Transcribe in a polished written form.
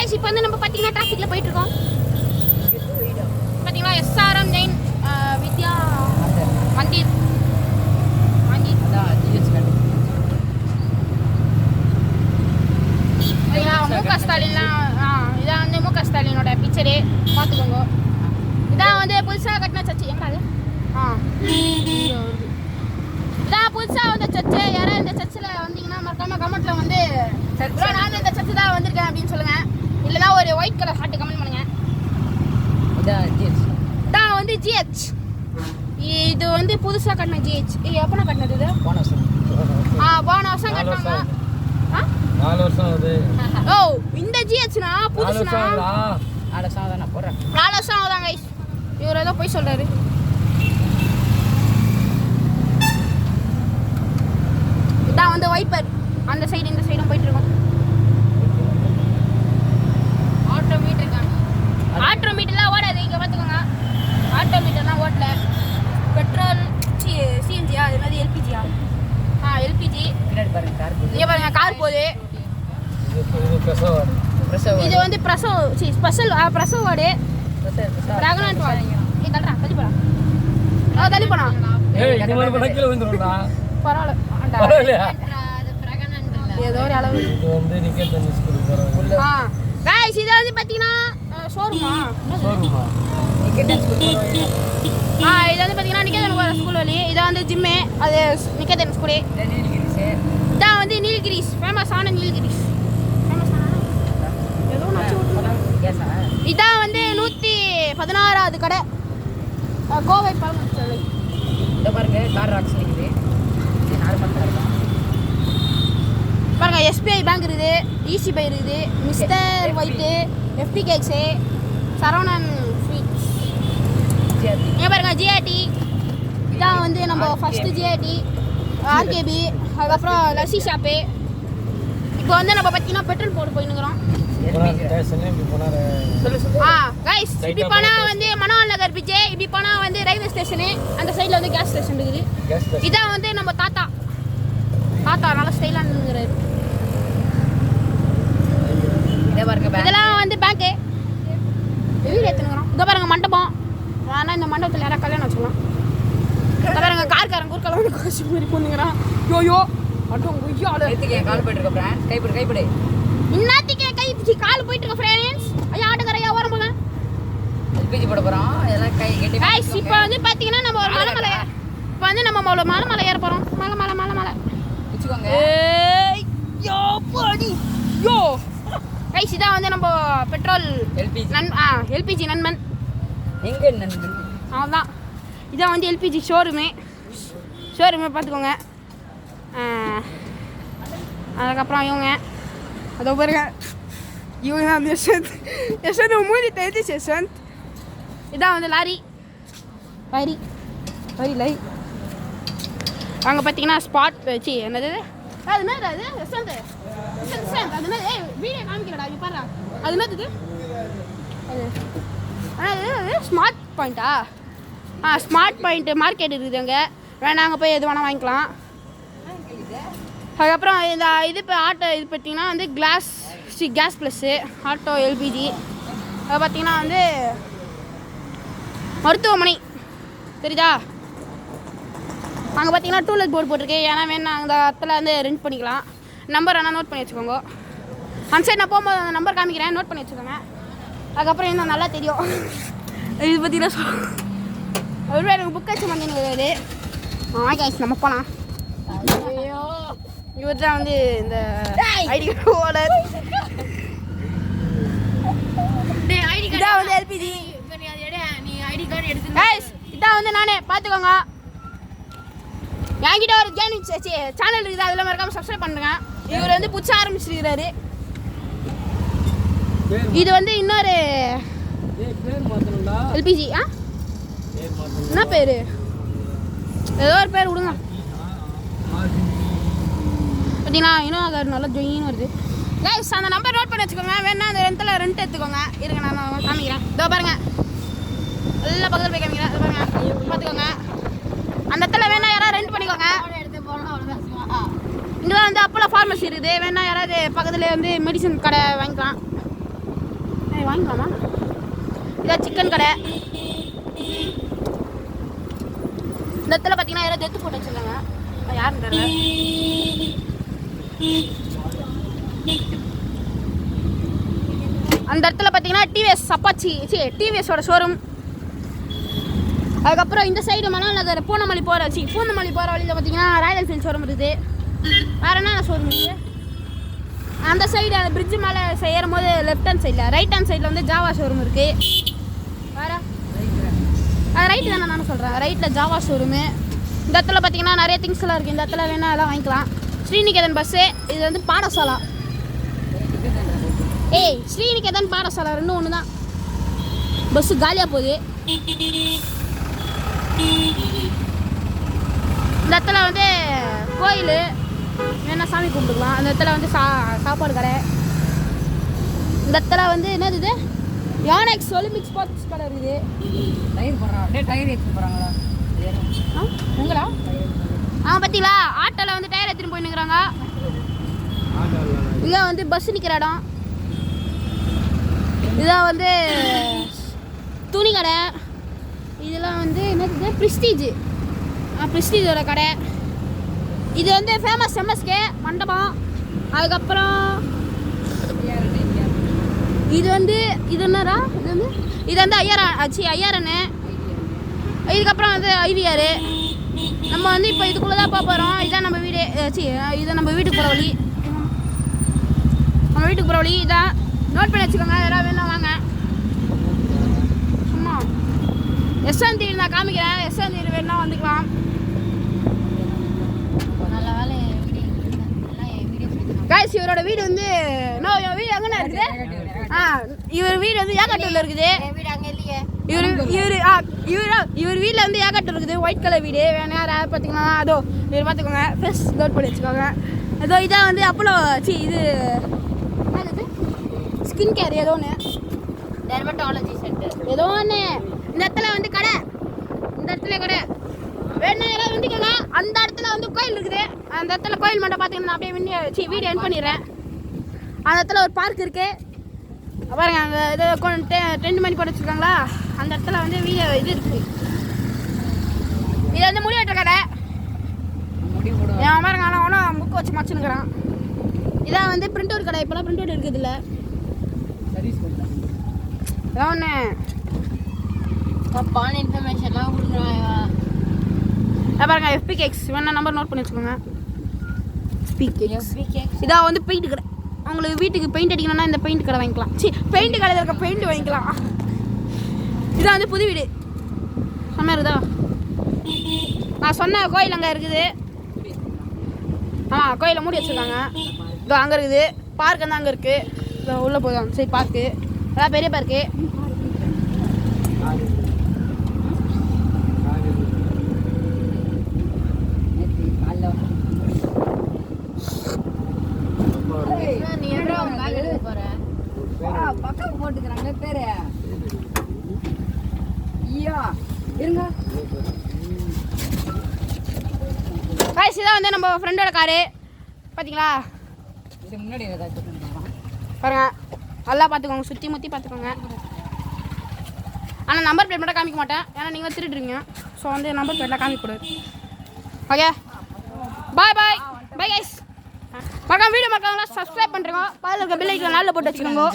Guys இப்போ வந்து நம்ம பாத்தீங்கன்னா டிராஃபிக்ல போயிட்டு இருக்கோம். பாத்தீங்கன்னா SRM ஜெயின் வித்யா மந்திர் அதான் ஜிஎஸ் கார்டு. முக ஸ்டாலின்லாம் இதான் வந்து முக ஸ்டாலினோட பிக்சரு பார்த்துக்கோங்க. இதான் வந்து புதுசாக கட்டின சர்ச்சு எங்க அது இதான் புதுசாக வந்த சர்ச்சு. யாராவது இந்த சர்ச்சில் வந்தீங்கன்னா மறக்காம கமெண்ட்ல வந்து நான் இந்த சர்ச்சு தான் வந்திருக்கேன் அப்படின்னு சொல்லுங்க. இல்லைன்னா ஒரு ஒயிட் கலர் ஹார்ட் கமெண்ட் பண்ணுங்க. இதான் வந்து ஜிஹெச். இது வந்து புதுசாக கட்டின ஜிஹெச். எப்போ கட்டினது இது? போன வருஷம் கட்டினாங்க. 4 வருஷம் ஆகுது. ஓ இந்த ஜிஹெச்னா புதுசுனா 4 வருஷம் தான் நான் போறேன். 4 வருஷம் ஆகுதாங்க गाइस. இவர் ஏதோ போய் சொல்றாரு. இதான் வந்து வைப்பர். அந்த சைடு இந்த சைடும் போயிட்டு இருக்கோம். ஆட்டோமீட்டர்லாம் ஓடாது இங்க பாத்துக்கோங்க. ஆட்டோமீட்டர்லாம் ஓடல. பெட்ரோல் சிஎன்ஜி அது என்னது எல்பிஜியா? எல்பிஜி. பின்னாடி பாருங்க கார் போகுது. இங்க பாருங்க கார் போகுது. இது வந்து பிரசவ ஸ்பெஷல் பிரசவ வார்டு. Pregnant ward. நீ தள்ளுடா தள்ளி போடா. தள்ளி போடா. ஏய் இந்த மாதிரி பண்ண கீழ விழுந்துறடா. பரவாயில்லையா? அது பிரெக்னன்ட் இல்ல. ஏதோ ஒரு அளவு. இது வந்து நிக்கேட் டென்னிஸ் ஸ்கூல் போறாங்க. गाइस இது வந்து பாத்தீங்கன்னா ஷோரூமா? நிக்கேட் டென்னிஸ் ஸ்கூல் போறாங்க. இது வந்து பாத்தீங்கன்னா நிக்கேட் ஸ்கூல் வழி. இது வந்து ஜிம். அது நிக்கேட் டென்னிஸ் ஸ்கூல். இதான் வந்து நீலகிரிஸ் ஃபேமஸான நீலகிரிஸ். ஏதோ நச்சு விட்டுருக்காங்க. இதான் வந்து 116வது கடை கோவை பழமுதிர்ச்சோலை. இத பாருங்க கார் ராக்ஸ் இருக்குது. இது நார்மல் கார் தான். பாருங்க SBI பேங்க் இருக்குது, EC பை இருக்குது, mister white, FP cakes, Saravanan sweets. இங்க பாருங்க GAT. இதான் வந்து நம்ம ஃபர்ஸ்ட் GAT RKB. அதுக்கப்புறம் லஸ்ஸி ஷாப்பு. இப்போ வந்து நம்ம பார்த்தீங்கன்னா பெட்ரோல் போட்டு போயின்னுக்குறோம். गाइस இப்படி போனா வந்து மனோகர் நகர் பிச்சே, இப்படி போனா வந்து ரயில்வே ஸ்டேஷனு, அந்த சைடில் வந்து கேஸ் ஸ்டேஷன் இருக்குது. இதான் வந்து நம்ம தாத்தா நல்ல ஸ்டைலாக நின்னுங்கிறாரு. இதெல்லாம் வந்து பேங்க்கு வீடு எடுத்துனுக்குறோம். இதை பாருங்க மண்டபம். ஆனால் இந்த மண்டபத்தில் யாராவது கல்யாணம் வச்சுக்கலாம். இதை பாருங்க கார்காரன் குறுக்கால வந்து காசு மாதிரி பொண்ணுங்கிறான். யோயோ அட்டும் கொய்யால கால் போயிட்டு இருக்க ஃப்ரெண்ட்ஸ். கைப்பிடி இன்னத்துக்கே கை பிடிச்சி கால் போயிட்டு இருக்க ஃப்ரெண்ட்ஸ். ஐயா ஆட்டுக்கரையா ஓரம் போங்க. எல்பிஜி போட போறோம். எல்லாம் கை கட்டி गाइस இப்போ வந்து பாத்தீங்கன்னா நம்ம ஒரு மலை இப்போ வந்து நம்ம ஒரு மலை ஏற போறோம். மலை வெச்சுக்கோங்க. ஏய் யோ பாடி யோ गाइस இதான் வந்து நம்ம பெட்ரோல் எல்பிஜி நண்பன். எங்க நண்பன்? அதான் இதான் வந்து எல்பிஜி ஷோரூமே பார்த்துக்கோங்க. அதுக்கப்புறம் இவங்க அதோ பாருங்க. இவங்க தான் யசந்த் மூடி தெரிஞ்சு யசந்த். இதான் வந்து லாரி அங்கே பார்த்தீங்கன்னா ஸ்பாட் வச்சு என்னது அது என்னது அது யசந்த் அது என்னது வீடியோ காமிக்கிறடா இங்கே பாரு. அது என்னது அது ஸ்மார்ட் பாயிண்ட்டா? ஸ்மார்ட் பாயிண்ட் மார்க்கெட் இருக்குது அங்கே. வேணா அங்கே போய் எது வேணால் வாங்கிக்கலாம். அதுக்கப்புறம் இந்த இது இப்போ ஆட்டோ இது பார்த்தீங்கன்னா வந்து கேஸ் ப்ளஸ்ஸு ஆட்டோ எல்பிஜி. அது பார்த்தீங்கன்னா வந்து மருத்துவமனை தெரியுதா? அங்கே பார்த்தீங்கன்னா டூலெட் போர்டு போட்டிருக்கு. ஏன்னா வேணா அந்த இடத்துல வந்து ரெண்ட் பண்ணிக்கலாம். நம்பர் வேணால் நோட் பண்ணி வச்சுக்கோங்க. அந்த சைடு நான் போகும்போது அந்த நம்பர் காமிக்கிறேன், நோட் பண்ணி வச்சுக்கோங்க. அதுக்கப்புறம் இன்னும் நல்லா தெரியும். இது பார்த்தீங்கன்னா அவரு எனக்கு புக் வச்சு பண்ணிருக்காரு. गाइस நம்ம போகலாம். ஐயோ இவர் தான் வந்து இந்த ஐடி கார்டு ஓனர். இதான் வந்து எல்பிஜி. நீ ஐடி கார்டு எடுத்து गाइस இதான் வந்து நானே பார்த்துக்கோங்க. என்கிட்ட ஒரு கேமிங் சேனல் இருக்குது. அதில் மறக்காம சப்ஸ்கிரைப் பண்ணுங்க. இவர் வந்து புதுசாக ஆரம்பிச்சிருக்கிறாரு. இது வந்து இன்னொரு எல்பிஜி. என்ன பேர்? ஏதோ ஒரு பேர் விடுங்க. பார்த்தீங்களா இன்னும் நல்லா ஜொயின்னு வருது. गाइस அந்த நம்பர் நோட் பண்ணி வச்சுக்கோங்க. வேணா அந்த ரெண்ட் எடுத்துக்கோங்க. இருங்க நான் காமிக்கிறேன். இதோ பாருங்க எல்லாம் பக்கத்தில் போய் காமிக்கிறேன். பாருங்க பார்த்துக்கோங்க. அந்த இடத்துல வேணா யாராவது ரெண்ட் பண்ணிக்கோங்க. இங்கே தான் வந்து அப்போலோ ஃபார்மசி இருக்குது. வேணா யாராவது பக்கத்தில் வந்து மெடிசன் கடை வாங்கிக்கலாம். வாங்கிக்கலாமா? இதான் சிக்கன் கடை. இந்த இடத்துல பார்த்தீங்கன்னா யாரோ டெத்து போட்டு வச்சுருக்காங்க. யாருன்னு தெரியல. அந்த இடத்துல பார்த்தீங்கன்னா டிவிஎஸ் அப்பாச்சி டிவிஎஸோட ஷோரூம். அதுக்கப்புறம் இந்த சைடு மணல் நகர் பூந்தமல்லி போகிற வழியில் பார்த்தீங்கன்னா ராயல் என்ஃபீல்ட் ஷோரூம் இருக்குது. வேறு என்ன ஷோரூம் இருக்குது? அந்த சைடு அந்த பிரிட்ஜு மேலே ஏறும் போது லெஃப்ட் ஹேண்ட் சைடில் ரைட் ஹேண்ட் சைடில் வந்து ஜாவா ஷோரூம் இருக்குது. வேறு அது ரைட்டு தானே நானும் சொல்கிறேன். ரைட்டில் ஜாவா ஷோரூமு. இந்த இடத்துல பார்த்தீங்கன்னா நிறைய திங்ஸ்லாம் இருக்குது. இந்த இடத்துல வேணால் எல்லாம் வாங்கிக்கலாம். ஸ்ரீநிகேதன் பஸ்ஸு. இது வந்து பாடசாலா. ஸ்ரீநிகேதன் பாடசாலா ரெண்டும் ஒன்று தான். பஸ்ஸு காலியாக போகுது. இந்த இடத்துல வந்து கோயில் வேணா சாமி கும்பிட்டுக்கலாம். அந்த இடத்துல வந்து சாப்பாடு கடை. இந்த இடத்துல வந்து என்னது இது யானெக்ஸ் ஒலிம்பிக் ஸ்போர்ட்ஸ் கடை இருக்குது. டயர் ஏற்றி போகிறாங்களா உங்களா? பார்த்தீங்களா ஆட்டோவில் வந்து டயர் எடுத்துன்னு போயின்னுக்குறாங்க. இங்கே வந்து பஸ் நிற்கிற இடம். இதான் வந்து துணி கடை. இதெல்லாம் வந்து என்னது ப்ரிஸ்டீஜோட கடை. இது வந்து ஃபேமஸ் எம்எஸ்கே மண்டபம். அதுக்கப்புறம் இது என்னடா இது வந்து ஐயாரண்ணு. இதுக்கப்புறம் வந்து ஐவிஆர். நம்ம வந்து இப்போ இதுக்குள்ளே தான் போக போகிறோம். இதான் நம்ம வீடு. இது நம்ம வீட்டுக்கு போகிற வழி. நம்ம வீட்டுக்கு போகிற வழி இதான். நோட் பண்ணி வச்சுக்கோங்க. யாராவது வேணா வாங்க. சும்மா எஸ்என் நான் காமிக்கிறேன். எஸ்என் வேணா வந்துக்கலாம். கைஸ் இவரோட வீடு வந்து என் வீடு எங்கண்ணா இருக்குது? இவர் வீடு வந்து ஏகாட்டூரில் இருக்குது. இவர் வீட்டில் வந்து ஏகாட்டூர் இருக்குது. ஒயிட் கலர் வீடு. வேணா யாராவது பார்த்தீங்கன்னா அதோ இவர் பார்த்துக்கோங்க. ஃபேஸ் நோட் பண்ணி வச்சுக்கோங்க. ஏதோ இதான் வந்து அப்போலோ இது ஸ்கின் கேர் ஏதோ ஒன்று டெர்மட்டாலஜி சென்டர் ஏதோ ஒன்று. இந்த இடத்துல வந்து கடை. இந்த இடத்துல கடை வேணா யாராவது வந்துக்கோங்க. அந்த இடத்துல வந்து கோயில் இருக்குது. அந்த இடத்துல கோயில் மட்டும் பார்த்தீங்கன்னா அப்படியே வீடியோ என் பண்ணிடுறேன். அந்த இடத்துல ஒரு பார்க் இருக்குது பாருங்க. அந்த இது 2 மணி போட்டு வச்சுருக்காங்களா? அந்த இடத்துல வந்து இது இருக்குது. இது வந்து முடி வெட்டுற கடை. என் பாருங்க ஆனால் ஒன்றும் புக்கு வச்சு மச்சுன்னுக்குறான். இதான் வந்து பிரிண்ட் அவுட் கடை. இப்போலாம் பிரிண்ட் அவுட் இருக்குது. இல்லை இதான் ஒன்று தப்பான இன்ஃபர்மேஷன்லாம் கொடுக்குறாங்க. பாருங்க எஃபி கேக்ஸ் வேணா நம்பர் நோட் பண்ணி வச்சுக்கோங்க. எஃபி கேக்ஸ் இதான் வந்து பெயிண்ட் கடை. உங்களுக்கு வீட்டுக்கு பெயிண்ட் அடிக்கணும்னா இந்த பெயிண்ட் கடை வாங்கிக்கலாம். பெயிண்ட் கடையில் இருக்க பெயிண்ட் வாங்கிக்கலாம். இதான் வந்து புது வீடு. செம்மையாக இருக்குதா? நான் சொன்ன கோயில் அங்கே இருக்குது. கோயிலை மூடி வச்சுருக்காங்க. இதோ அங்கே இருக்குது. பார்க் வந்து அங்கே இருக்குது. இதோ உள்ளே போதும். சரி பார்க்கு அதான் பெரிய பார்க்கு. பக்கம் போட்டுக்கிறாங்க பேரு. இருங்க காய்ஸ் இதான் வந்து நம்ம ஃப்ரெண்டோட காரு. பார்த்தீங்களா? இது முன்னாடி பாருங்க நல்லா பார்த்துக்கோங்க. சுற்றி முற்றி பார்த்துக்கோங்க. ஆனால் நம்பர் பிளேட் மட்டும் காமிக்க மாட்டேன். ஏன்னா நீங்கள் திருடுறீங்க. ஸோ வந்து நம்பர் பிளேட்லாம் காமிக்கக்கூடாது. ஓகே பாய் பாய் பாய் கைஸ். மறக்காம வீடியோ மறக்காம சப்ஸ்கிரைப் பண்ணுறோங்க. பாதில் இருக்க பெல் ஐக்கான் நாளில் போட்டு வச்சுக்கோங்க.